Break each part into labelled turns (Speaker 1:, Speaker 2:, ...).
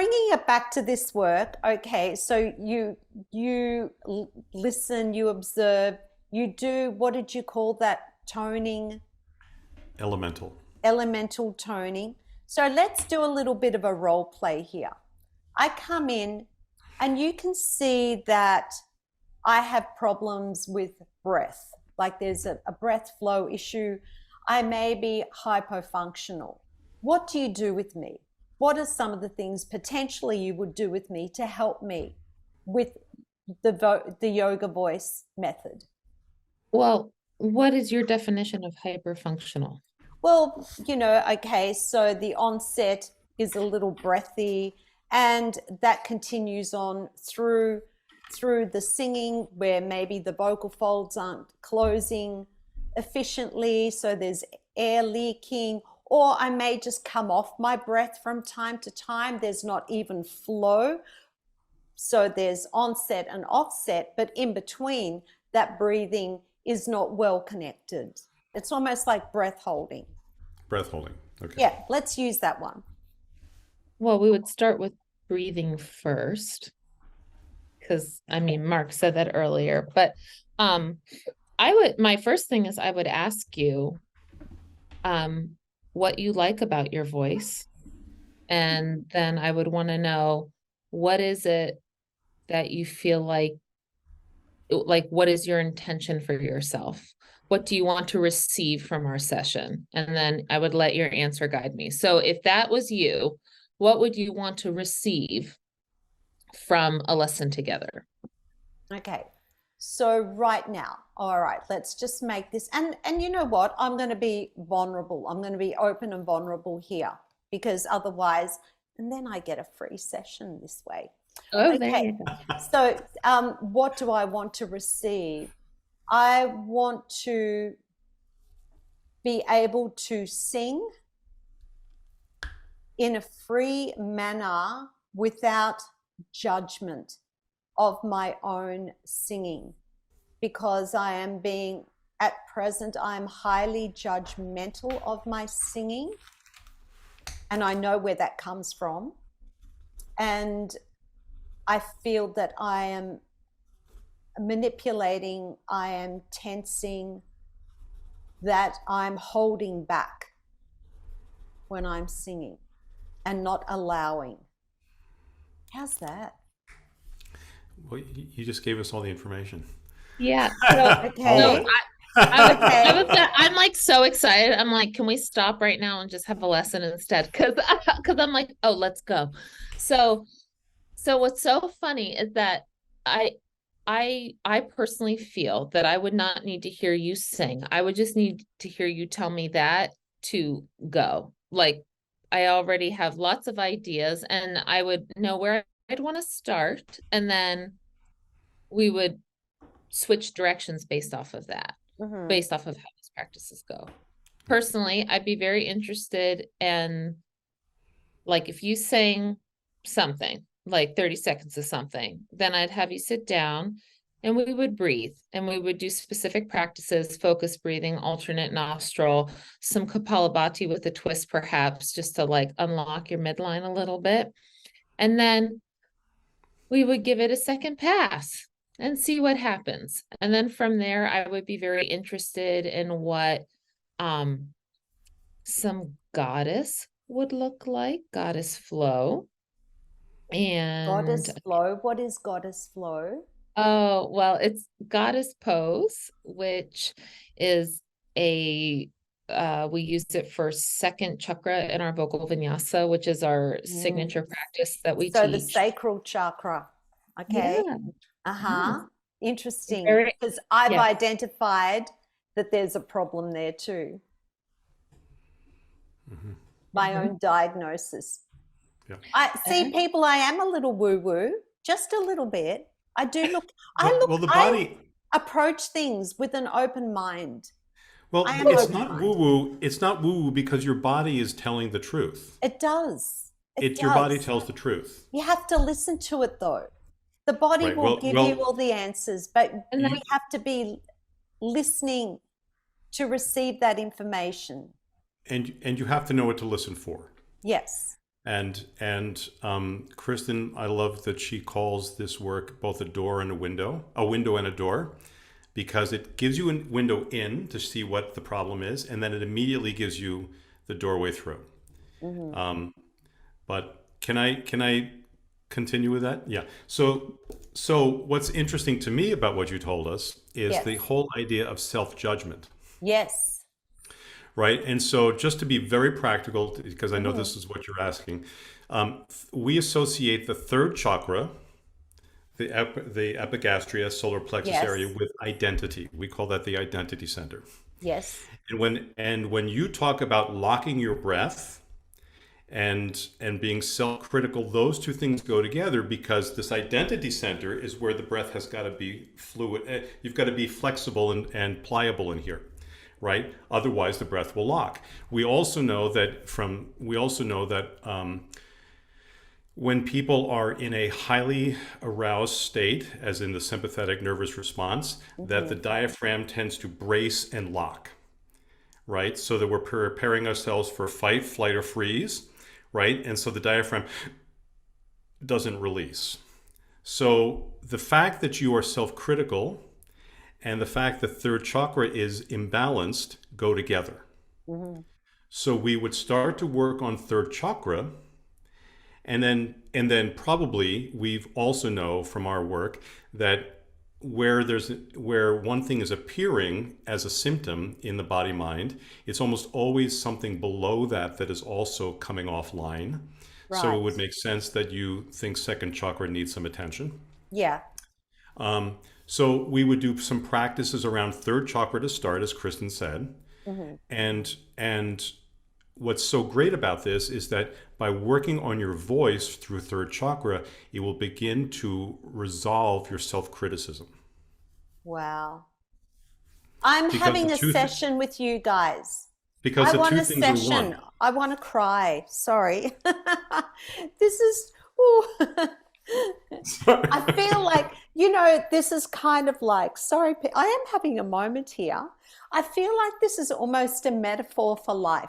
Speaker 1: bringing it back to this work, okay, so listen, you observe, you do, what did you call that toning?
Speaker 2: Elemental.
Speaker 1: Elemental toning. So let's do a little bit of a role play here. I come in and you can see that I have problems with breath, like there's a breath flow issue. I may be hypofunctional. What do you do with me? What are some of the things potentially you would do with me to help me with the YogaVoice method?
Speaker 3: Well, what is your definition of hyperfunctional?
Speaker 1: Well, okay, so the onset is a little breathy, and that continues on through the singing, where maybe the vocal folds aren't closing efficiently, so there's air leaking, or I may just come off my breath from time to time. There's not even flow. So there's onset and offset, but in between, that breathing is not well connected. It's almost like breath holding.
Speaker 2: Breath holding. Okay.
Speaker 1: Yeah, let's use that one.
Speaker 3: Well, we would start with breathing first, because Mark said that earlier, but my first thing is I would ask you what you like about your voice. And then I would want to know, what is it that you feel like, what is your intention for yourself? What do you want to receive from our session? And then I would let your answer guide me. So if that was you, what would you want to receive from a lesson together?
Speaker 1: Okay. So right now, all right, let's just make this, and you know what? I'm going to be vulnerable. I'm going to be open and vulnerable here, because otherwise, and then I get a free session this way.
Speaker 3: Oh, okay. There you go.
Speaker 1: So what do I want to receive? I want to be able to sing in a free manner without judgment of my own singing, because at present, I'm highly judgmental of my singing, and I know where that comes from. And I feel that I am manipulating, I am tensing, that I'm holding back when I'm singing and not allowing. How's that?
Speaker 2: Well, you just gave us all the information.
Speaker 3: Yeah. So,
Speaker 1: okay.
Speaker 3: I'm like so excited. I'm like, can we stop right now and just have a lesson instead? Because I'm like, oh, let's go. So what's so funny is that I personally feel that I would not need to hear you sing. I would just need to hear you tell me that to go. Like, I already have lots of ideas, and I would know where I'd want to start, and then we would switch directions based off of that, based off of how these practices go. Personally, I'd be very interested in, like, if you sang something, like 30 seconds of something, then I'd have you sit down and we would breathe, and we would do specific practices, focus breathing, alternate nostril, some Kapalabhati with a twist, perhaps, just to like unlock your midline a little bit. And then we would give it a second pass and see what happens. And then from there, I would be very interested in what some goddess would look like, goddess flow. And
Speaker 1: goddess flow. What is goddess flow?
Speaker 3: Oh, well, it's goddess pose, which is we use it for second chakra in our vocal vinyasa, which is our signature practice that we teach.
Speaker 1: So the sacral chakra. Okay. Yeah. Interesting. Because I've identified that there's a problem there too. My own diagnosis. Yeah. I see people, I am a little woo-woo, just a little bit. I do look, I approach things with an open mind.
Speaker 2: Well, it's not woo-woo. It's not woo-woo because your body is telling the truth.
Speaker 1: It does.
Speaker 2: Your body tells the truth.
Speaker 1: You have to listen to it though. The body will give you all the answers, but we have to be listening to receive that information.
Speaker 2: And you have to know what to listen for.
Speaker 1: Yes.
Speaker 2: And Kristin, I love that she calls this work both a door and a window and a door, because it gives you a window in to see what the problem is, and then it immediately gives you the doorway through.
Speaker 1: Mm-hmm.
Speaker 2: But can I continue with that? Yeah. So what's interesting to me about what you told us is
Speaker 1: Yes.
Speaker 2: the whole idea of self-judgment,
Speaker 1: Yes.
Speaker 2: right? And so just to be very practical, because I know
Speaker 1: Mm-hmm.
Speaker 2: this is what you're asking, we associate the third chakra, the epigastria, solar plexus area,
Speaker 1: Yes.
Speaker 2: with identity. We call that the identity center.
Speaker 1: Yes.
Speaker 2: And when you talk about locking your breath and being self-critical, those two things go together, because this identity center is where the breath has got to be fluid. You've got to be flexible and pliable in here, right? Otherwise, the breath will lock. We also know that when people are in a highly aroused state, as in the sympathetic nervous response, that
Speaker 1: Mm-hmm.
Speaker 2: the diaphragm tends to brace and lock, right? So that we're preparing ourselves for fight, flight, or freeze, right? And so the diaphragm doesn't release. So the fact that you are self-critical and the fact that third chakra is imbalanced go together.
Speaker 1: Mm-hmm.
Speaker 2: So we would start to work on third chakra, and then probably we've also know from our work that where one thing is appearing as a symptom in the body mind, it's almost always something below that that is also coming offline. So it
Speaker 1: Right.
Speaker 2: would make sense that you think second chakra needs some attention.
Speaker 1: Yeah.
Speaker 2: So we would do some practices around third chakra to start, as Kristen said.
Speaker 1: Mm-hmm.
Speaker 2: And what's so great about this is that by working on your voice through third chakra, it will begin to resolve your self-criticism.
Speaker 1: Wow. I'm
Speaker 2: Because the
Speaker 1: having a
Speaker 2: two th-
Speaker 1: session with you guys.
Speaker 2: because
Speaker 1: I
Speaker 2: the
Speaker 1: want
Speaker 2: two
Speaker 1: a
Speaker 2: things are
Speaker 1: session.
Speaker 2: one.
Speaker 1: I want to cry. Sorry. This is, ooh. I feel like, this is kind of like, sorry, I am having a moment here. I feel like this is almost a metaphor for life.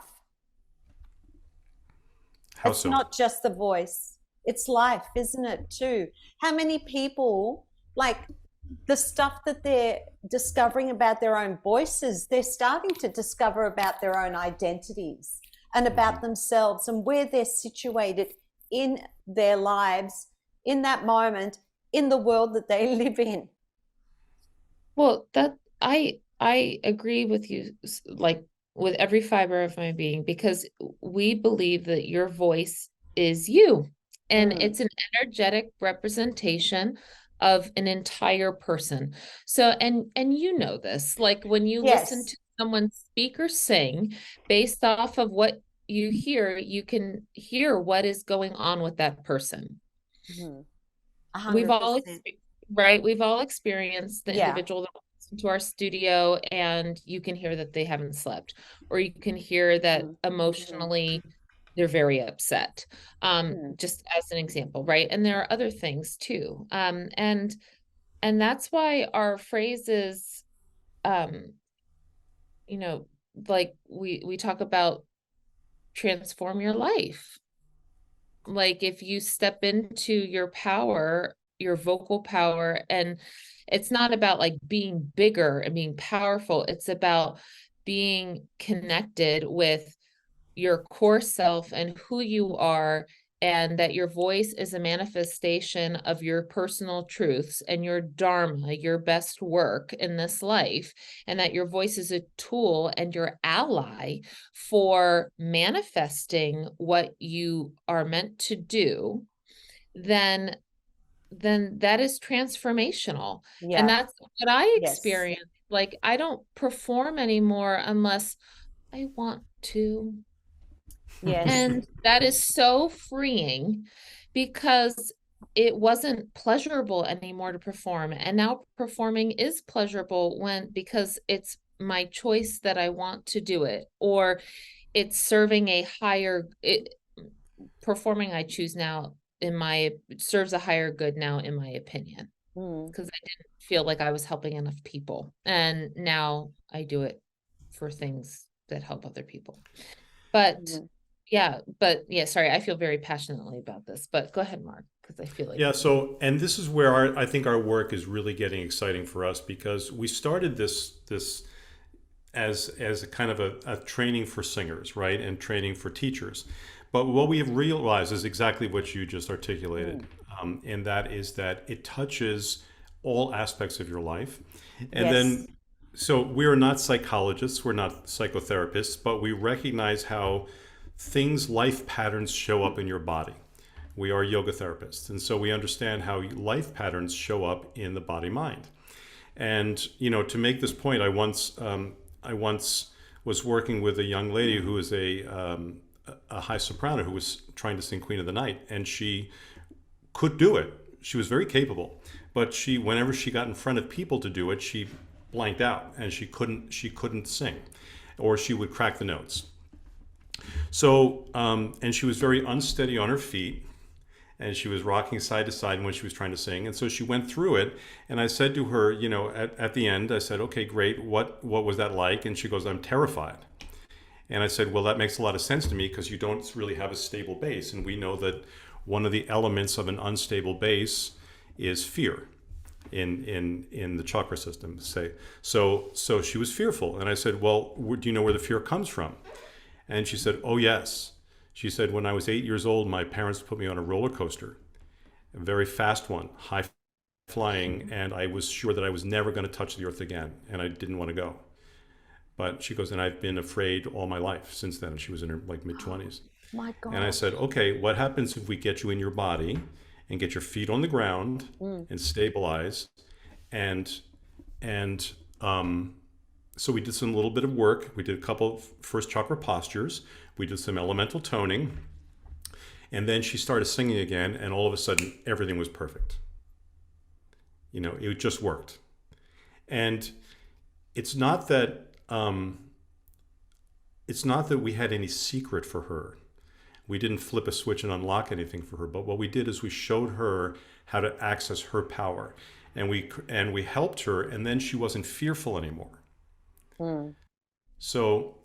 Speaker 2: How
Speaker 1: It's
Speaker 2: so?
Speaker 1: not just the voice, it's life, isn't it, too? How many people, like the stuff that they're discovering about their own voices, they're starting to discover about their own identities and about themselves and where they're situated in their lives, in that moment, in the world that they live in.
Speaker 3: Well, that I agree with you, like with every fiber of my being, because we believe that your voice is you, and
Speaker 1: Mm.
Speaker 3: it's an energetic representation of an entire person. So, and you know this, like when you listen
Speaker 1: Yes.
Speaker 3: to someone speak or sing, based off of what you hear, you can hear what is going on with that person.
Speaker 1: Mhm.
Speaker 3: We've all
Speaker 1: 100%.
Speaker 3: right, we've all experienced the
Speaker 1: Yeah.
Speaker 3: individual that walks into our studio and you can hear that they haven't slept, or you can hear that
Speaker 1: Mhm. Mhm.
Speaker 3: emotionally they're very upset,
Speaker 1: Mhm.
Speaker 3: just as an example, right? And there are other things too, and that's why our phrases, um you know like we talk about transform your life. Like if you step into your power, your vocal power, and it's not about like being bigger and being powerful, it's about being connected with your core self and who you are, and that your voice is a manifestation of your personal truths and your dharma, your best work in this life, and that your voice is a tool and your ally for manifesting what you are meant to do, then that is transformational. And
Speaker 1: Yeah.
Speaker 3: that's what I
Speaker 1: Yes.
Speaker 3: experience. Like I don't perform anymore unless I want to.
Speaker 1: Yes.
Speaker 3: And that is so freeing, because it wasn't pleasurable anymore to perform. And now performing is pleasurable because it's my choice that I want to do it, or it's serving a higher performing I choose now serves a higher good now, in my opinion,
Speaker 1: Mm.
Speaker 3: because I didn't feel like I was helping enough people. And now I do it for things that help other people. But
Speaker 1: Mhm.
Speaker 3: Yeah, but yeah, sorry, I feel very passionately about this, but go ahead, Mark, because I feel like
Speaker 2: Yeah, so and this is where I think our work is really getting exciting for us, because we started this as a kind of a training for singers, right? And training for teachers. But what we have realized is exactly what you just articulated. And that is that it touches all aspects of your life. And
Speaker 1: Yes.
Speaker 2: then, so we're not psychologists, we're not psychotherapists, but we recognize how things, life patterns show up in your body. We are yoga therapists. And so we understand how life patterns show up in the body mind. And to make this point, I once was working with a young lady who was a high soprano who was trying to sing Queen of the Night, and she could do it. She was very capable, but whenever she got in front of people to do it, she blanked out and she couldn't sing, or she would crack the notes. So and she was very unsteady on her feet, and she was rocking side to side when she was trying to sing. And so she went through it. And I said to her, at the end, I said, okay, great. What was that like? And she goes, I'm terrified. And I said, well, that makes a lot of sense to me, because you don't really have a stable base. And we know that one of the elements of an unstable base is fear in the chakra system. So she was fearful. And I said, well, do you know where the fear comes from? And she said, oh, yes. She said, when I was 8 years old, my parents put me on a roller coaster, a very fast one, high flying, and I was sure that I was never going to touch the earth again, and I didn't want to go. But she goes, and I've been afraid all my life since then. She was in her mid 20s.
Speaker 1: My
Speaker 2: And I
Speaker 1: God.
Speaker 2: said, okay, what happens if we get you in your body and get your feet on the ground and stabilize? And and so we did some little bit of work. We did a couple of first chakra postures. We did some elemental toning. And then she started singing again, and all of a sudden everything was perfect. It just worked. And it's not that we had any secret for her. We didn't flip a switch and unlock anything for her, but what we did is we showed her how to access her power, and we helped her, and then she wasn't fearful anymore. So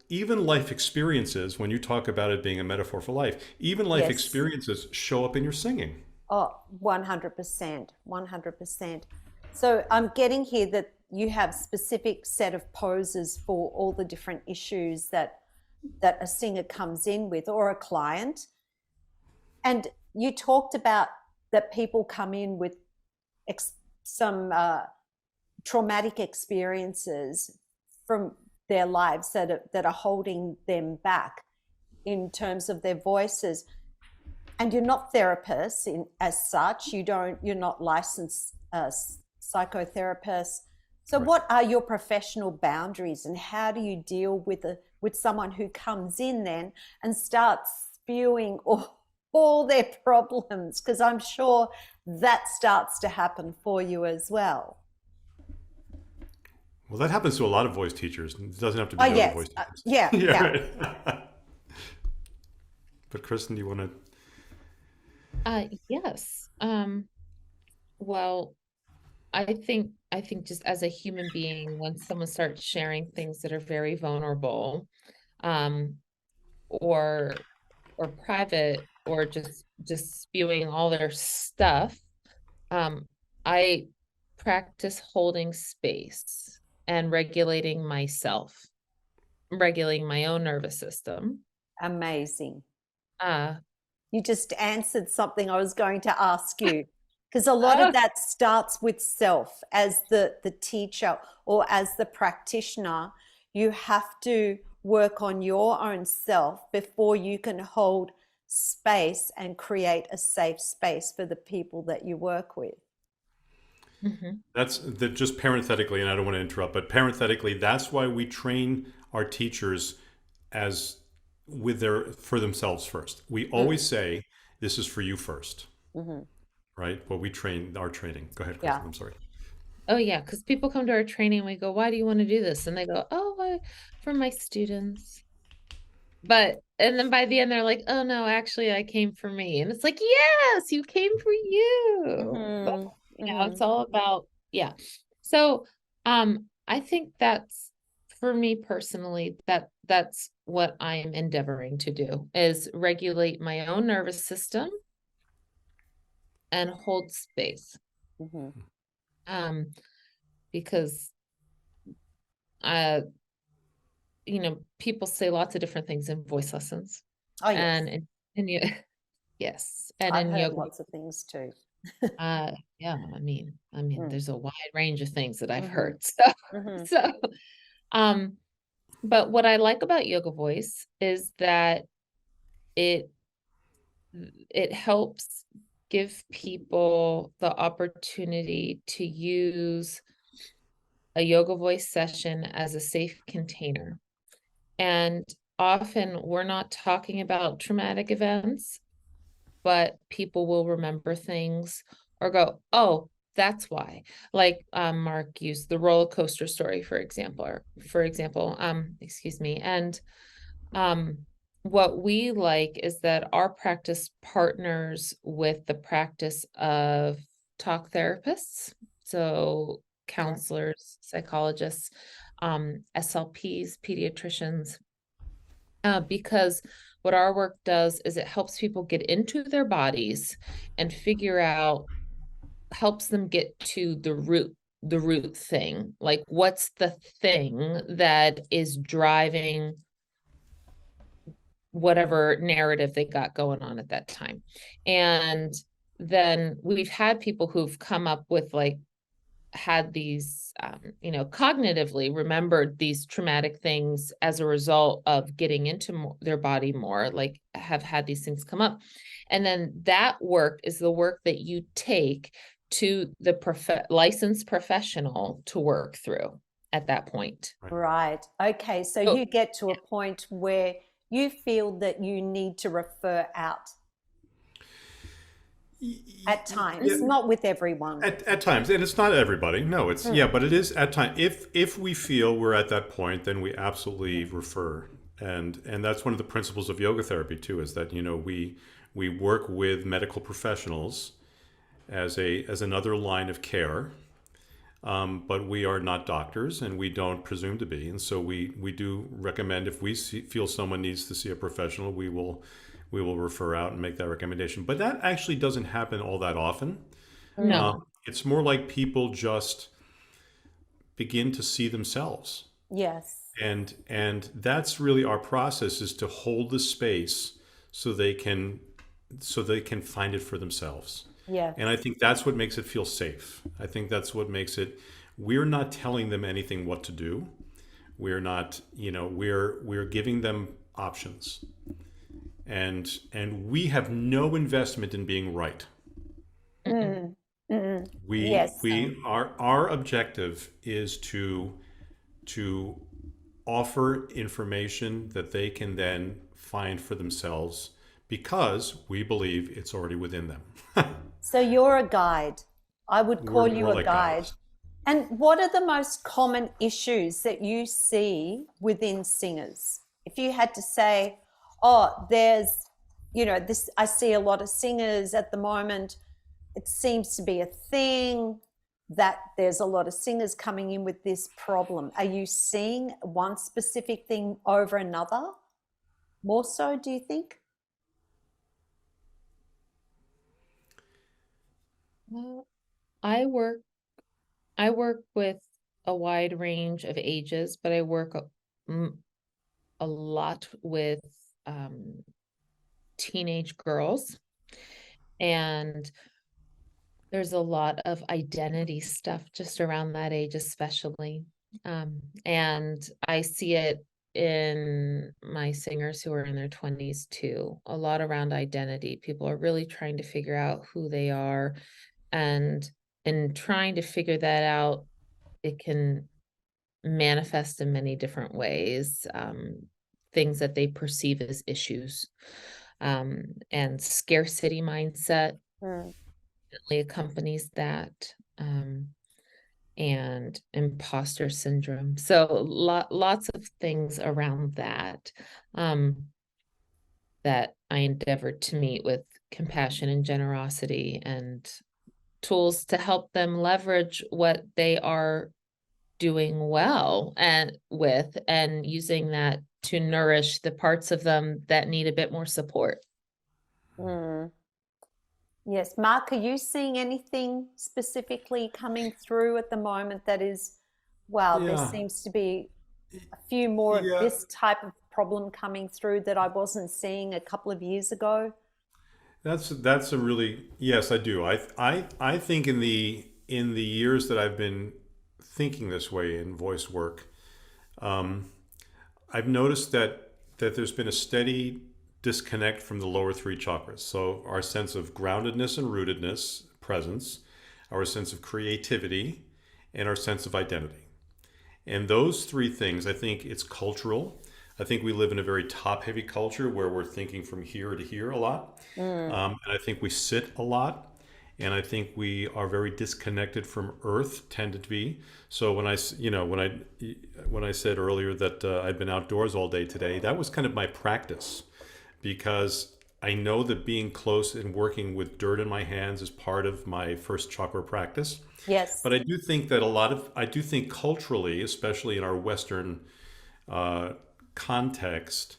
Speaker 2: even life experiences, when you talk about it being a metaphor for life, even life
Speaker 1: Yes.
Speaker 2: experiences show up in your singing.
Speaker 1: Oh, 100%. 100%. So I'm getting here that you have specific set of poses for all the different issues that a singer comes in with, or a client. And you talked about that people come in with some traumatic experiences from their lives that are holding them back in terms of their voices. And you're not therapists as such. You're not licensed psychotherapists. So
Speaker 2: Right.
Speaker 1: what are your professional boundaries, and how do you deal with someone who comes in then and starts spewing all their problems? Because I'm sure that starts to happen for you as well.
Speaker 2: Well, that happens to a lot of voice teachers. It doesn't have to be
Speaker 1: Oh,
Speaker 2: yoga
Speaker 1: yes.
Speaker 2: voice teachers.
Speaker 1: Yeah,
Speaker 2: Yeah,
Speaker 1: yeah.
Speaker 2: right. But Kristen, do you want to?
Speaker 3: Yes. Well, I think just as a human being, when someone starts sharing things that are very vulnerable, um, or private, or just spewing all their stuff, I practice holding space and regulating myself, regulating my own nervous system.
Speaker 1: Amazing.
Speaker 3: Uh,
Speaker 1: You just answered something I was going to ask you, because a lot of
Speaker 3: oh,
Speaker 1: that starts with self. As the teacher or as the practitioner, you have to work on your own self before you can hold space and create a safe space for the people that you work with.
Speaker 3: mhm.
Speaker 2: That's that just parenthetically, and I don't want to interrupt, but parenthetically, that's why we train our teachers as for themselves first. We
Speaker 1: Mm,
Speaker 2: always say, this is for you first,
Speaker 1: mhm.
Speaker 2: right? What we train our training. Go ahead,
Speaker 1: Yeah.
Speaker 2: Kristen. I'm sorry.
Speaker 3: Oh yeah, because people come to our training and we go, why do you want to do this? And they go, oh, for my students. And then by the end, they're like, oh no, actually, I came for me. And it's like, yes, you came for you. But,
Speaker 1: Mhm.
Speaker 3: it's
Speaker 1: Mhm.
Speaker 3: all about, yeah. So, I think that's, for me personally, that's what I'm endeavoring to do is regulate my own nervous system and hold space. Because people say lots of different things in voice lessons.
Speaker 1: Oh, yes.
Speaker 3: And you, yes. And
Speaker 1: I've
Speaker 3: in
Speaker 1: heard
Speaker 3: yoga,
Speaker 1: lots of things too.
Speaker 3: yeah, I mean, there's a wide range of things that I've heard. So, but what I like about YogaVoice is that it helps give people the opportunity to use a YogaVoice session as a safe container. And often we're not talking about traumatic events, but people will remember things or go, oh, that's why. Like Mark used the roller coaster story, for example, excuse me. And what we like is that our practice partners with the practice of talk therapists. So counselors, psychologists, SLPs, pediatricians, because what our work does is it helps people get into their bodies and figure out, helps them get to the root thing. Like, what's the thing that is driving whatever narrative they got going on at that time. And then we've had people who've come up with had these, cognitively remembered these traumatic things as a result of getting into their body more, like have had these things come up. And then that work is the work that you take to the licensed professional to work through at that point.
Speaker 1: Right. Okay. So you get to a point where you feel that you need to refer out. At times, not with everyone.
Speaker 2: At times, and it's not everybody. No, it's but it is at times. If we feel we're at that point, then we absolutely refer, and that's one of the principles of yoga therapy too. Is that we work with medical professionals as another line of care, but we are not doctors, and we don't presume to be. And so we do recommend, if we feel someone needs to see a professional, we will refer out and make that recommendation. But that actually doesn't happen all that often.
Speaker 3: No.
Speaker 2: It's more like people just begin to see themselves.
Speaker 1: Yes.
Speaker 2: And that's really our process, is to hold the space so they can find it for themselves.
Speaker 1: Yeah.
Speaker 2: And I think that's what makes it feel safe. I think that's what makes it, we're not telling them anything what to do. We're not, we're giving them options. And we have no investment in being right. Our objective is to offer information that they can then find for themselves, because we believe it's already within them.
Speaker 1: So you're a guide. I would call you a
Speaker 2: like
Speaker 1: guide.
Speaker 2: guides.
Speaker 1: And what are the most common issues that you see within singers? If you had to say, oh, there's, this, I see a lot of singers at the moment. It seems to be a thing that there's a lot of singers coming in with this problem. Are you seeing one specific thing over another? More so, do you think?
Speaker 3: Well, I work with a wide range of ages, but I work a lot with teenage girls, and there's a lot of identity stuff just around that age, especially. And I see it in my singers who are in their 20s too, a lot around identity. People are really trying to figure out who they are, and in trying to figure that out, it can manifest in many different ways, things that they perceive as issues, and scarcity mindset definitely accompanies that, and imposter syndrome. So lots of things around that, that I endeavored to meet with compassion and generosity and tools to help them leverage what they are doing well and using that to nourish the parts of them that need a bit more support.
Speaker 1: Yes. Mark, are you seeing anything specifically coming through at the moment that is, wow, there
Speaker 2: Yeah,
Speaker 1: seems to be a few more of
Speaker 2: yeah.
Speaker 1: this type of problem coming through that I wasn't seeing a couple of years ago?
Speaker 2: That's a really, yes, I do. I think in the years that I've been thinking this way in voice work, I've noticed that there's been a steady disconnect from the lower three chakras. So our sense of groundedness and rootedness, presence, our sense of creativity, and our sense of identity. And those three things, I think it's cultural. I think we live in a very top-heavy culture where we're thinking from here to here a lot. And I think we sit a lot. And I think we are very disconnected from Earth, tended to be. So when I said earlier that I'd been outdoors all day today, that was kind of my practice, because I know that being close and working with dirt in my hands is part of my first chakra practice.
Speaker 1: Yes.
Speaker 2: But I do think that I do think culturally, especially in our Western context,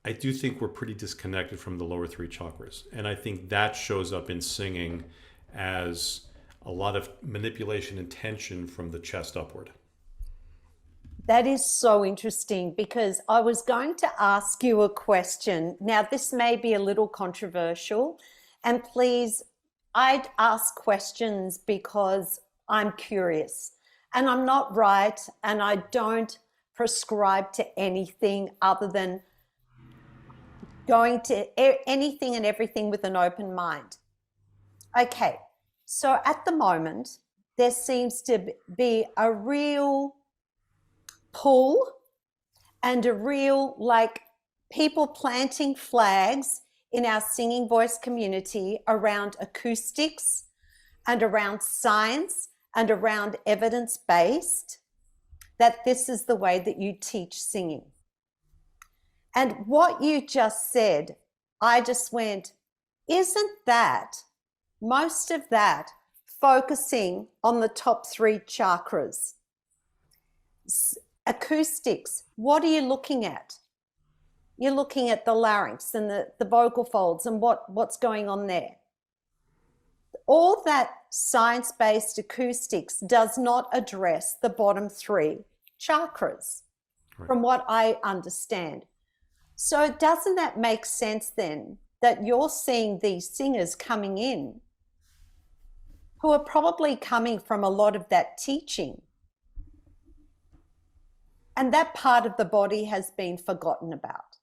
Speaker 2: I do think we're pretty disconnected from the lower three chakras. And I think that shows up in singing as a lot of manipulation and tension from the chest upward.
Speaker 1: That is so interesting, because I was going to ask you a question. Now, this may be a little controversial, and please, I'd ask questions because I'm curious, and I'm not right, and I don't prescribe to anything other than going to anything and everything with an open mind. Okay, so at the moment, there seems to be a real pull and a real, like, people planting flags in our singing voice community around acoustics and around science and around evidence-based, that this is the way that you teach singing. And what you just said, I just went, isn't that, most of that, focusing on the top three chakras? Acoustics, what are you looking at? You're looking at the larynx and the vocal folds and what's going on there. All that science-based acoustics does not address the bottom three chakras, right, from what I understand. So doesn't that make sense then, that you're seeing these singers coming in who are probably coming from a lot of that teaching, and that part of the body has been forgotten about,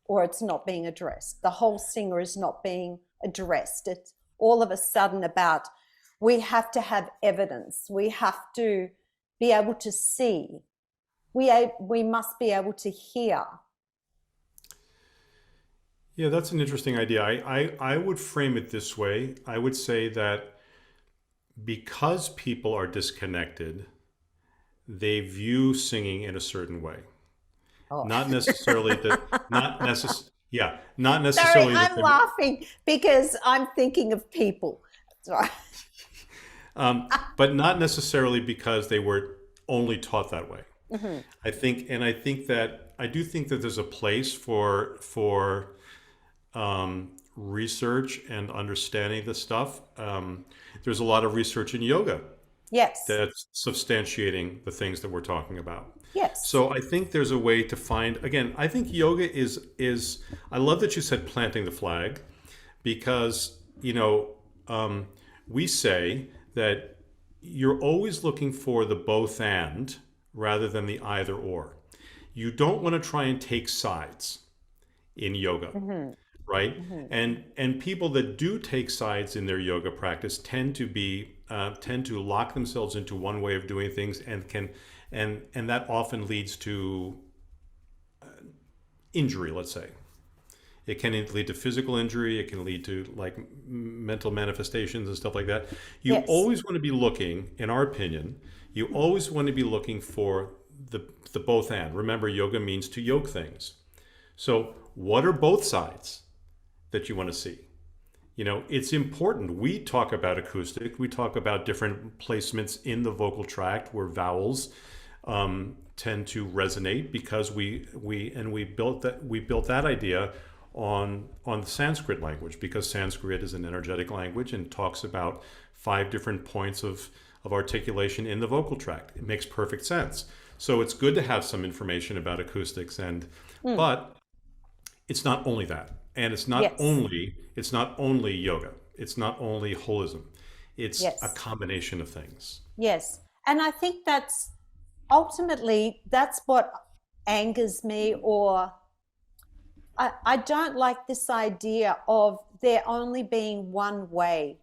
Speaker 1: or it's not being addressed? The whole singer is not being addressed. It's all of a sudden about, we have to have evidence. We have to be able to see. We must be able to hear.
Speaker 2: Yeah, that's an interesting idea. I would frame it this way. I would say that because people are disconnected, they view singing in a certain way.
Speaker 1: Oh.
Speaker 2: Not necessarily that, not necessarily
Speaker 1: Sorry,
Speaker 2: that
Speaker 1: I'm laughing because I'm thinking of people. Sorry.
Speaker 2: But not necessarily because they were only taught that way.
Speaker 1: Mm-hmm.
Speaker 2: I do think that there's a place for research and understanding the stuff. There's a lot of research in yoga,
Speaker 1: yes,
Speaker 2: that's substantiating the things that we're talking about.
Speaker 1: Yes.
Speaker 2: So I think there's a way to find, again, I think yoga is I love that you said planting the flag, because, we say that you're always looking for the both and rather than the either or. You don't want to try and take sides in yoga. Mm-hmm. Right? Mm-hmm. And people that do take sides in their yoga practice tend to lock themselves into one way of doing things, and that often leads to injury, let's say. It can lead to physical injury, it can lead to like mental manifestations and stuff like that. You yes. always want to be looking, in our opinion, you always want to be looking for the both and. Remember, yoga means to yoke things. So what are both sides that you want to see? You know, it's important. We talk about acoustic. We talk about different placements in the vocal tract where vowels tend to resonate, because we built that idea on the Sanskrit language, because Sanskrit is an energetic language and talks about 5 different points of articulation in the vocal tract. It makes perfect sense. So it's good to have some information about acoustics, but it's not only that. And it's not
Speaker 1: Yes.
Speaker 2: only yoga. It's not only holism. It's
Speaker 1: Yes.
Speaker 2: a combination of things.
Speaker 1: Yes. And I think that's ultimately, that's what angers me, or I don't like this idea of there only being one way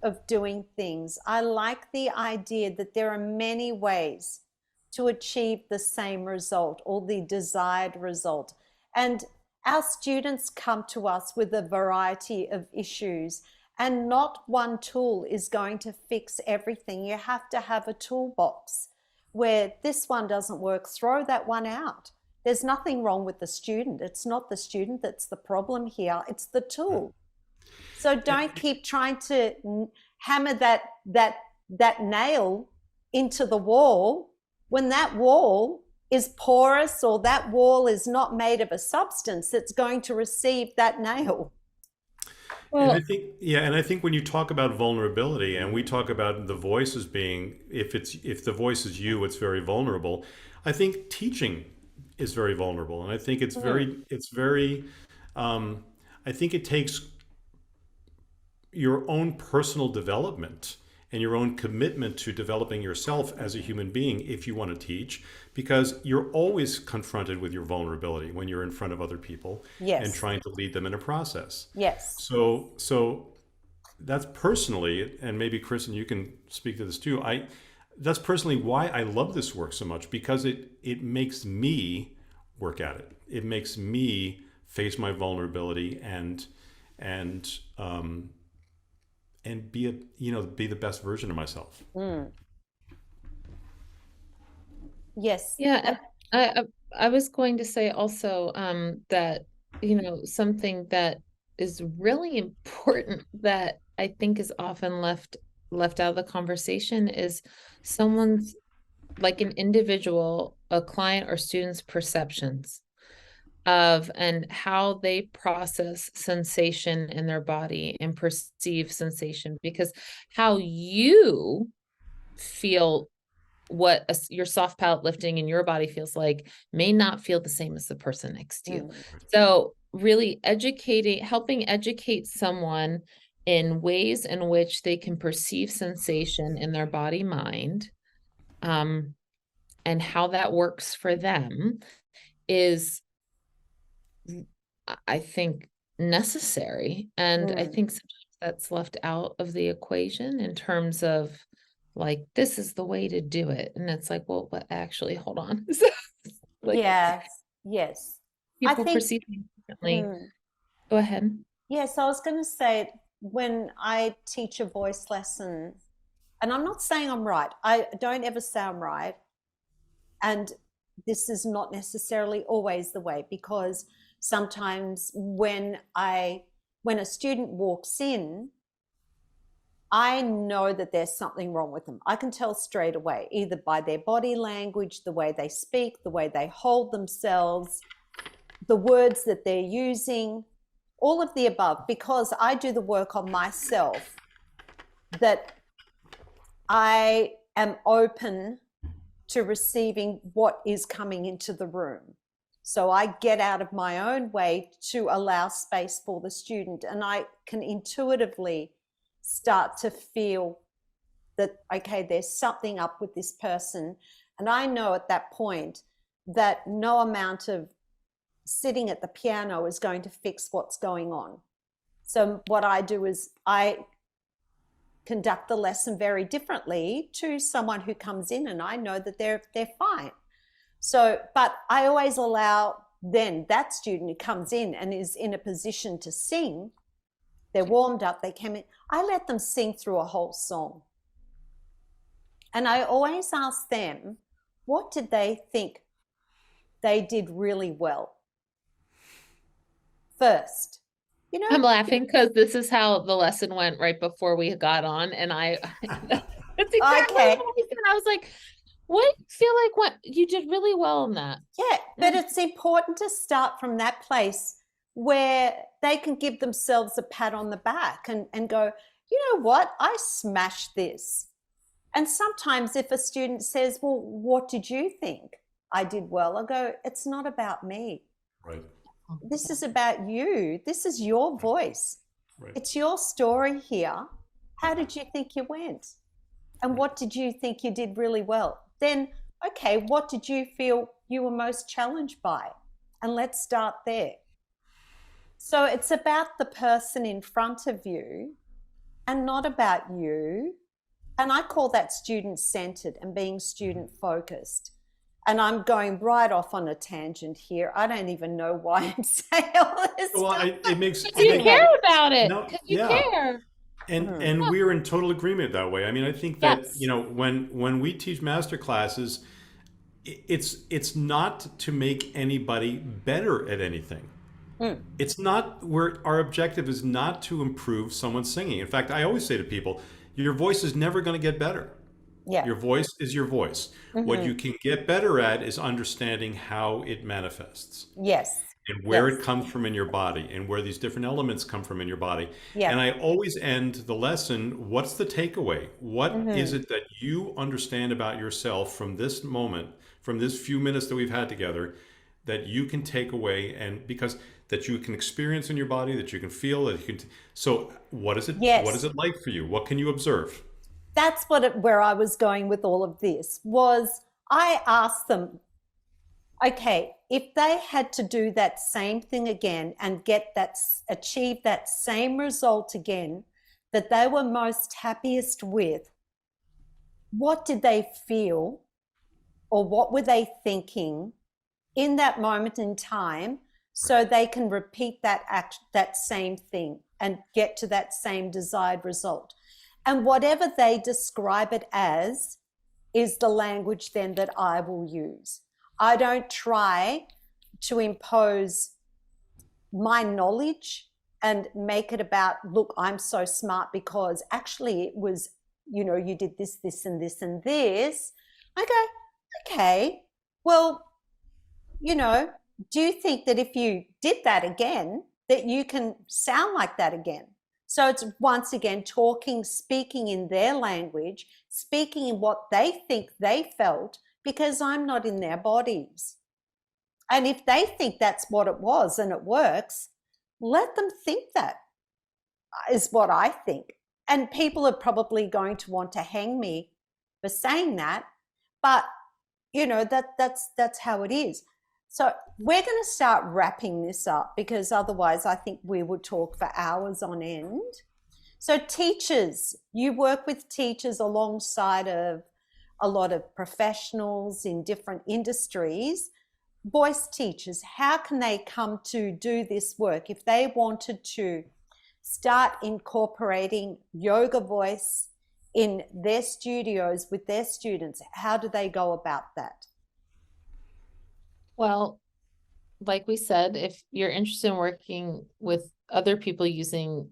Speaker 1: of doing things. I like the idea that there are many ways to achieve the same result or the desired result. And our students come to us with a variety of issues, and not one tool is going to fix everything. You have to have a toolbox where this one doesn't work, throw that one out. There's nothing wrong with the student. It's not the student that's the problem here, it's the tool. So don't keep trying to hammer that nail into the wall when that wall is porous, or that wall is not made of a substance that's going to receive that nail.
Speaker 2: Well, and I think when you talk about vulnerability, and we talk about the voice as being, if the voice is you, it's very vulnerable. I think teaching is very vulnerable, and I think it's very I think it takes your own personal development and your own commitment to developing yourself as a human being if you want to teach, because you're always confronted with your vulnerability when you're in front of other people.
Speaker 1: Yes.
Speaker 2: And trying to lead them in a process.
Speaker 1: Yes.
Speaker 2: So that's personally, and maybe Kristin, you can speak to this too. That's personally why I love this work so much, because it makes me work at it. It makes me face my vulnerability and be the best version of myself.
Speaker 1: Yes.
Speaker 3: Yeah, I was going to say also that, something that is really important that I think is often left out of the conversation is someone's, like an individual, a client or student's perceptions of and how they process sensation in their body and perceive sensation, because how you feel what your soft palate lifting in your body feels like may not feel the same as the person next to you. So really helping educate someone in ways in which they can perceive sensation in their body mind, and how that works for them is, I think, necessary. And I think sometimes that's left out of the equation in terms of, like, this is the way to do it. And it's like, well, but actually, hold on. Like,
Speaker 1: yes.
Speaker 3: people perceive things differently. Go ahead.
Speaker 1: Yes, I was going to say, when I teach a voice lesson, and I'm not saying I'm right, I don't ever say I'm right, and this is not necessarily always the way, because sometimes when a student walks in, I know that there's something wrong with them. I can tell straight away, either by their body language, the way they speak, the way they hold themselves, the words that they're using, all of the above, because I do the work on myself, that I am open to receiving what is coming into the room. So I get out of my own way to allow space for the student, and I can intuitively start to feel that, okay, there's something up with this person. And I know at that point that no amount of sitting at the piano is going to fix what's going on. So what I do is I conduct the lesson very differently to someone who comes in and I know that they're fine. So, but I always allow then that student who comes in and is in a position to sing, they're warmed up, they came in, I let them sing through a whole song. And I always ask them, what did they think they did really well first? You know,
Speaker 3: I'm laughing because this is how the lesson went right before we got on. And that's exactly
Speaker 1: okay.
Speaker 3: what I said. I was like, what do you feel like what you did really well in that?
Speaker 1: Yeah, but it's important to start from that place where they can give themselves a pat on the back and go, you know what, I smashed this. And sometimes if a student says, well, what did you think? I did well. I go, it's not about me.
Speaker 2: Right.
Speaker 1: This is about you. This is your voice.
Speaker 2: Right.
Speaker 1: It's your story here. How did you think you went? And what did you think you did really well? Then, okay, what did you feel you were most challenged by? And let's start there. So it's about the person in front of you and not about you. And I call that student-centered and being student-focused. And I'm going right off on a tangent here. I don't even know why I'm saying all this.
Speaker 2: Well, it makes
Speaker 3: You care about it.
Speaker 2: No,
Speaker 3: You
Speaker 2: yeah.
Speaker 3: care.
Speaker 2: And we're in total agreement that way. I mean, I think that,
Speaker 3: Yes.
Speaker 2: you know, when we teach master classes, it's not to make anybody better at anything. It's not our objective is not to improve someone's singing. In fact, I always say to people, your voice is never going to get better.
Speaker 1: Yeah.
Speaker 2: Your voice is your voice. What you can get better at is understanding how it manifests.
Speaker 1: Yes.
Speaker 2: And where it comes from in your body and where these different elements come from in your body.
Speaker 1: Yeah.
Speaker 2: And I always end the lesson, what's the takeaway? What is it that you understand about yourself from this moment, from this few minutes that we've had together, that you can take away and because that you can experience in your body, that you can feel, that you can. So what is it?
Speaker 1: Yes.
Speaker 2: What is it like for you? What can you observe?
Speaker 1: That's where I was going with all of this was I asked them, okay, if they had to do that same thing again and achieve that same result again that they were most happiest with, what did they feel or what were they thinking in that moment in time so they can repeat that same thing and get to that same desired result? And whatever they describe it as is the language then that I will use. I don't try to impose my knowledge and make it about, look, I'm so smart because actually it was, you know, you did this, this, and this, and this. I go, okay, well, you know, do you think that if you did that again, that you can sound like that again? So it's once again talking, speaking in their language, speaking in what they think they felt, because I'm not in their bodies. And if they think that's what it was and it works, let them think that is what I think. And people are probably going to want to hang me for saying that, but you know, that's how it is. So we're going to start wrapping this up because otherwise I think we would talk for hours on end. So teachers, you work with teachers alongside of a lot of professionals in different industries. Voice teachers, how can they come to do this work? If they wanted to start incorporating YogaVoice in their studios with their students, how do they go about that?
Speaker 3: Well, like we said, if you're interested in working with other people using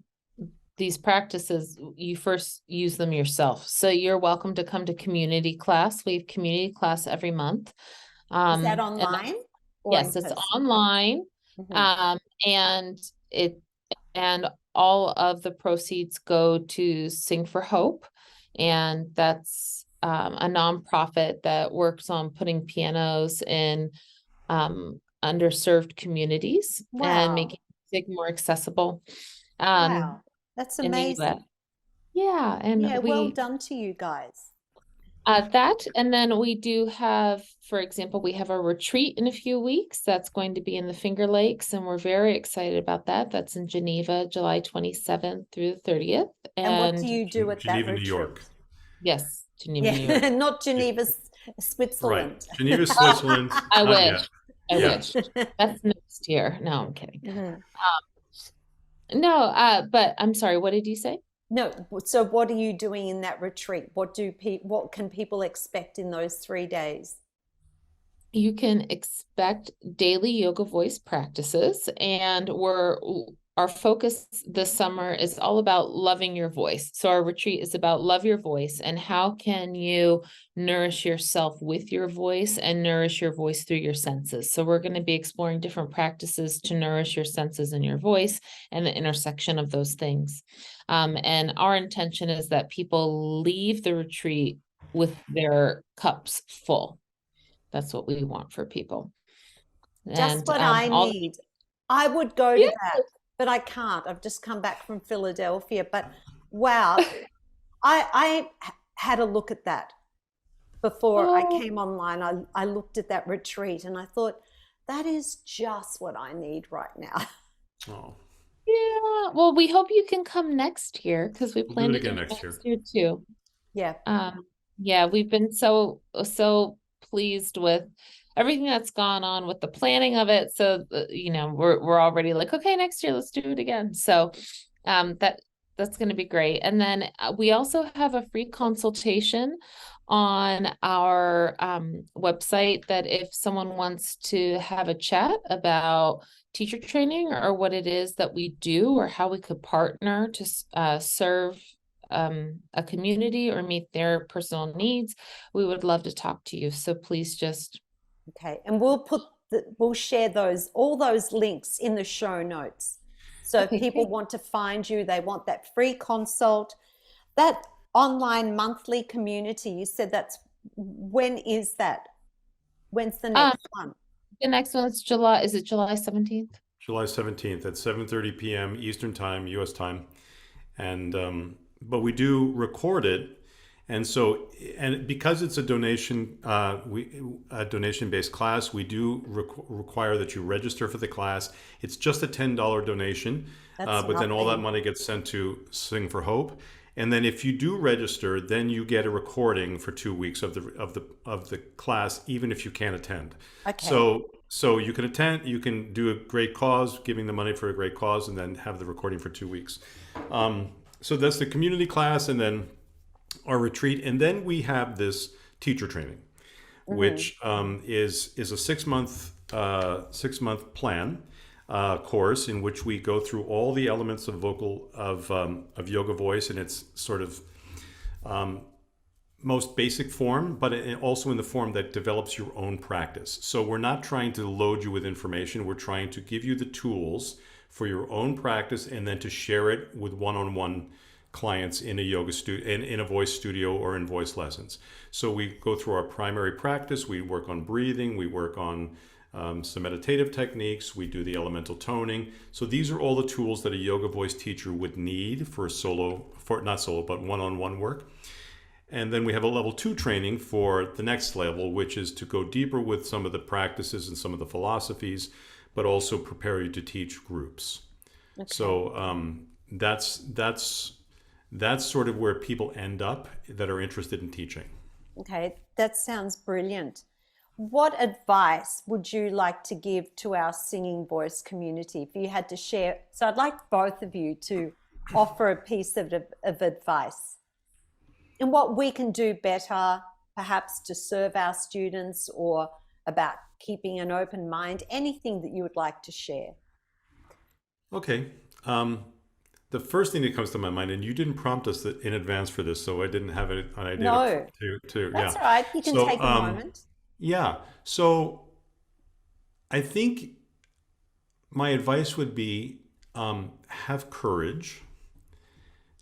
Speaker 3: these practices, you first use them yourself. So you're welcome to come to community class. We have community class every month.
Speaker 1: Is that online?
Speaker 3: Yes, it's online. And all of the proceeds go to Sing for Hope. And that's a nonprofit that works on putting pianos in underserved communities and making music more accessible.
Speaker 1: Wow, that's amazing.
Speaker 3: Yeah, and
Speaker 1: well done to you guys.
Speaker 3: That, and then we do have, for example, we have a retreat in a few weeks that's going to be in the Finger Lakes, and we're very excited about that. That's in Geneva, July 27th through the 30th.
Speaker 1: And what do you do at
Speaker 2: Geneva,
Speaker 1: that retreat?
Speaker 2: New York.
Speaker 3: Yes, Geneva, New York.
Speaker 1: Not Geneva, Switzerland.
Speaker 2: Right, Geneva, Switzerland.
Speaker 3: I wish. I wish. That's next year. No, I'm kidding. But I'm sorry, what did you say?
Speaker 1: No, so what are you doing in that retreat? What can people expect in those 3 days?
Speaker 3: You can expect daily YogaVoice practices, and our focus this summer is all about loving your voice. So our retreat is about love your voice and how can you nourish yourself with your voice and nourish your voice through your senses. So we're going to be exploring different practices to nourish your senses and your voice and the intersection of those things. And our intention is that people leave the retreat with their cups full. That's what we want for people.
Speaker 1: Just
Speaker 3: And
Speaker 1: what I
Speaker 3: all
Speaker 1: need. I would go
Speaker 3: yeah.
Speaker 1: to that, but I can't. I've just come back from Philadelphia. But wow, I had a look at that before I
Speaker 3: Oh,
Speaker 1: came online. I looked at that retreat and I thought, that is just what I need right now.
Speaker 2: Oh,
Speaker 3: yeah. Well, we hope you can come next year because we
Speaker 2: we'll
Speaker 3: plan
Speaker 2: do it
Speaker 3: to do
Speaker 2: again
Speaker 3: it
Speaker 2: next year.
Speaker 3: next year too.
Speaker 1: Yeah.
Speaker 3: Yeah, we've been so pleased with everything that's gone on with the planning of it. So, you know, we're already like, okay, next year let's do it again. So, that's going to be great. And then we also have a free consultation on our website that if someone wants to have a chat about teacher training or what it is that we do or how we could partner to serve a community or meet their personal needs, we would love to talk to you. So please just
Speaker 1: Okay. And we'll share all those links in the show notes. So if
Speaker 3: okay,
Speaker 1: people
Speaker 3: great.
Speaker 1: want to find you, they want that free consult, that online monthly community, you said when is that? When's the
Speaker 3: Um,
Speaker 1: next one?
Speaker 3: the next one is July. Is it July 17th?
Speaker 2: July 17th at 7:30 p.m. Eastern Time, U.S. time. And but we do record it, and so and because it's a donation based class, we do require that you register for the class. It's just a $10 donation,
Speaker 1: That's
Speaker 2: but then all that
Speaker 1: nothing.
Speaker 2: money gets sent to Sing for Hope. And then if you do register, then you get a recording for 2 weeks of the class, even if you can't attend.
Speaker 1: Okay.
Speaker 2: So you can attend, you can do a great cause, giving the money for a great cause, and then have the recording for 2 weeks. So that's the community class, and then our retreat, and then we have this teacher training,
Speaker 1: Mm-hmm.
Speaker 2: which is a 6 month plan course in which we go through all the elements of YogaVoice in its sort of most basic form, but also in the form that develops your own practice. So we're not trying to load you with information. We're trying to give you the tools for your own practice and then to share it with one-on-one clients in a yoga studio, in a voice studio, or in voice lessons. So we go through our primary practice. We work on breathing. We work on some meditative techniques. We do the elemental toning. So these are all the tools that a YogaVoice teacher would need for not solo, but one-on-one work. And then we have a level 2 training for the next level, which is to go deeper with some of the practices and some of the philosophies, but also prepare you to teach groups.
Speaker 1: Okay.
Speaker 2: So that's sort of where people end up that are interested in teaching.
Speaker 1: Okay. That sounds brilliant. What advice would you like to give to our singing voice community if you had to share? So I'd like both of you to offer a piece of advice and what we can do better, perhaps to serve our students, or about keeping an open mind, anything that you would like to share.
Speaker 2: Okay. The first thing that comes to my mind, and you didn't prompt us in advance for this, so I didn't have an idea
Speaker 1: No,
Speaker 2: to
Speaker 1: that's
Speaker 2: yeah.
Speaker 1: all right. You can
Speaker 2: So
Speaker 1: take a moment.
Speaker 2: yeah. So I think my advice would be have courage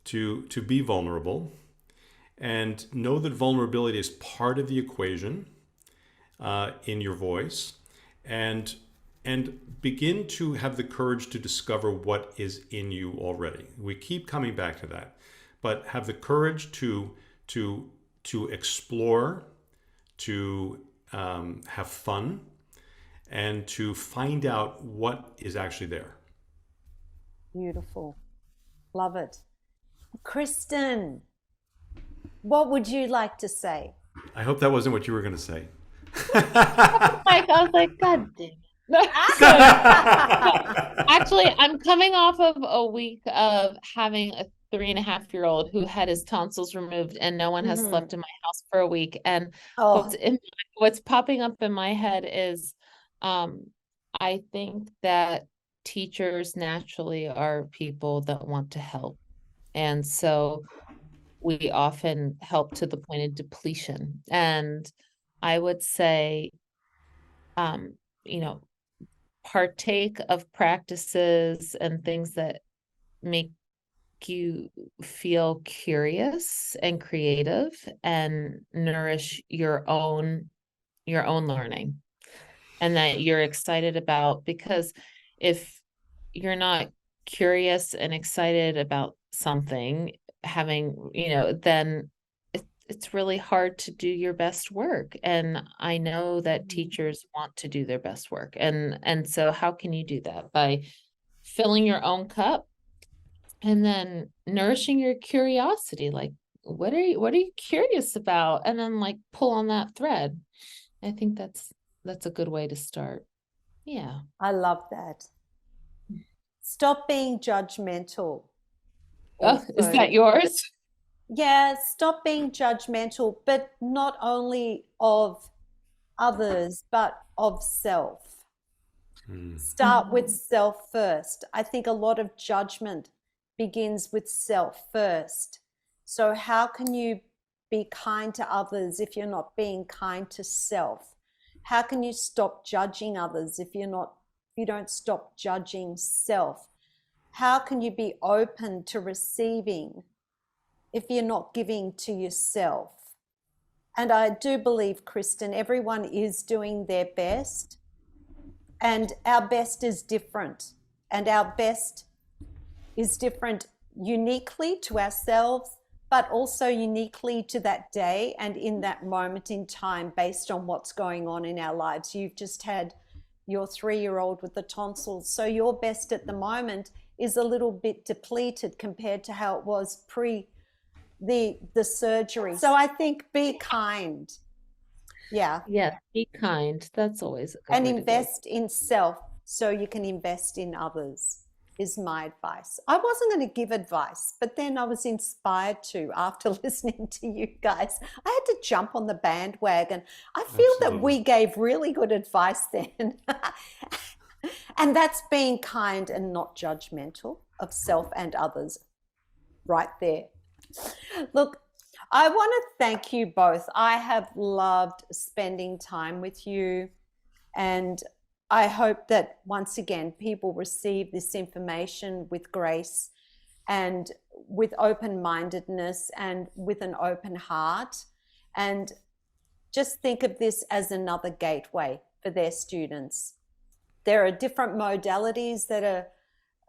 Speaker 2: to be vulnerable, and know that vulnerability is part of the equation in your voice, and begin to have the courage to discover what is in you already. We keep coming back to that, but have the courage to explore, to have fun, and to find out what is actually there.
Speaker 1: Beautiful. Love it. Kristin, what would you like to say?
Speaker 2: I hope that wasn't what you were going to say.
Speaker 3: Like, I was like, God damn it. Actually, I'm coming off of a week of having a 3.5-year-old who had his tonsils removed, and no one has
Speaker 1: Mhm.
Speaker 3: slept in my house for a week. And
Speaker 1: Oh,
Speaker 3: what's popping up in my head is, I think that teachers naturally are people that want to help. And so we often help to the point of depletion. And I would say, you know, partake of practices and things that make you feel curious and creative and nourish your own learning, and that you're excited about, because if you're not curious and excited about something, having, then it's really hard to do your best work. And I know that teachers want to do their best work. And so how can you do that? By filling your own cup and then nourishing your curiosity. Like, what are you curious about? And then like pull on that thread. I think that's a good way to start. Yeah.
Speaker 1: I love that. Stop being judgmental.
Speaker 3: Oh, is that yours?
Speaker 1: Yeah, stop being judgmental, but not only of others, but of self. Start with self first. I think a lot of judgment begins with self first. So how can you be kind to others if you're not being kind to self? How can you stop judging others if you don't stop judging self? How can you be open to receiving if you're not giving to yourself? And I do believe, Kristin, everyone is doing their best, and our best is different, and our best is different uniquely to ourselves, but also uniquely to that day and in that moment in time, based on what's going on in our lives. You've just had your 3-year-old with the tonsils, so your best at the moment is a little bit depleted compared to how it was pre the surgery. So I think be kind. Yeah.
Speaker 3: Yeah, be kind. That's always a good
Speaker 1: and
Speaker 3: way to
Speaker 1: invest in self so you can invest in others, is my advice. I wasn't going to give advice, but then I was inspired to after listening to you guys. I had to jump on the bandwagon. I feel that we gave really good advice then. And that's being kind and not judgmental of self and others right there. Look, I want to thank you both. I have loved spending time with you, and I hope that once again people receive this information with grace and with open-mindedness and with an open heart, and just think of this as another gateway for their students. There are different modalities that are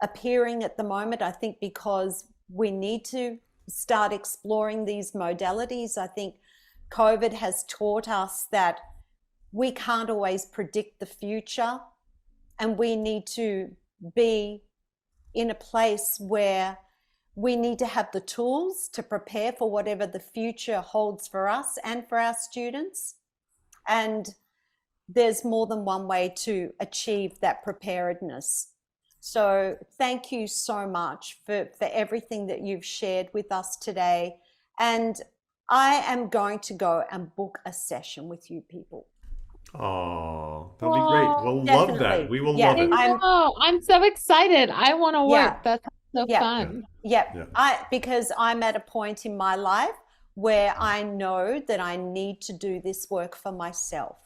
Speaker 1: appearing at the moment, I think, because we need to start exploring these modalities. I think COVID has taught us that we can't always predict the future, and we need to be in a place where we need to have the tools to prepare for whatever the future holds for us and for our students. And there's more than one way to achieve that preparedness. So thank you so much for everything that you've shared with us today. And I am going to go and book a session with you people.
Speaker 2: Oh, that'll be great. We'll love that. We will love it.
Speaker 3: I'm so excited. I want to work. That's so fun.
Speaker 1: Because I'm at a point in my life where I know that I need to do this work for myself.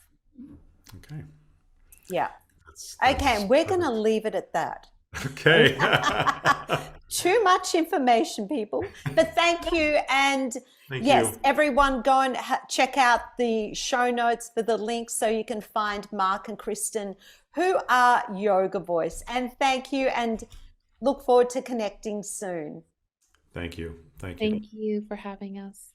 Speaker 2: Okay.
Speaker 1: Yeah. Okay, we're going to leave it at that.
Speaker 2: Okay.
Speaker 1: Too much information, people. But thank you. And yes, everyone go and check out the show notes for the links so you can find Mark and Kristin, who are YogaVoice. And thank you, and look forward to connecting soon.
Speaker 2: Thank you. Thank you.
Speaker 3: Thank you for having us.